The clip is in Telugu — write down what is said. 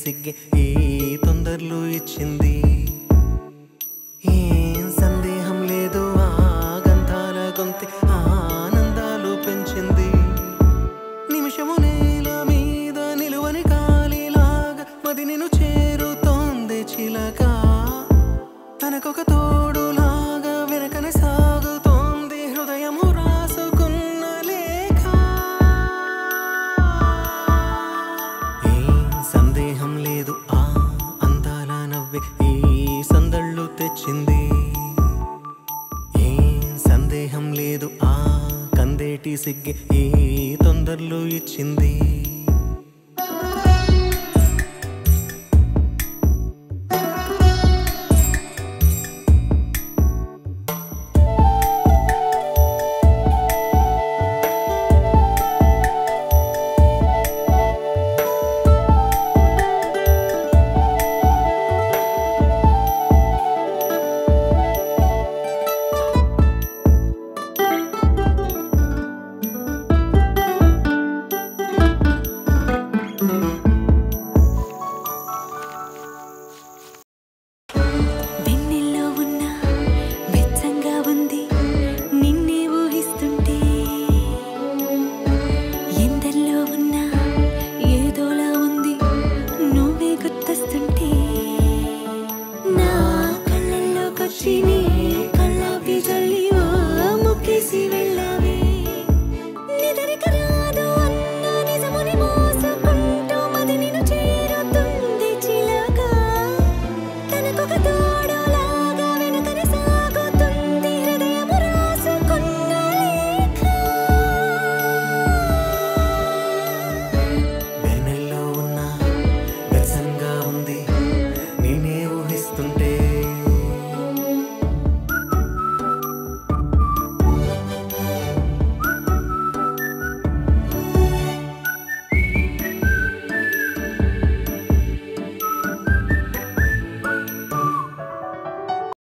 సిగ్గే ఈ తొందరలు ఇచ్చింది. ఏం సందేహం లేదు ఆ గంధాల గొంతె ఆనందాలు పెంచింది. నిమిషము నేల మీద నిలువని కాలిలాగా మది నిన్ను చేరుతోంది చిలక. తనకొక తోడులాగా వెనకనే సాగుతోంది హృదయము రాసుకున్న లేఖ. ఏం సందేహం లేదు ఆ అందాల నవ్వే ఈ సందళ్ళు తెచ్చింది. ఏం సందేహం లేదు ఆ కందేటి సిగ్గే ఈ తొందరలు ఇచ్చింది.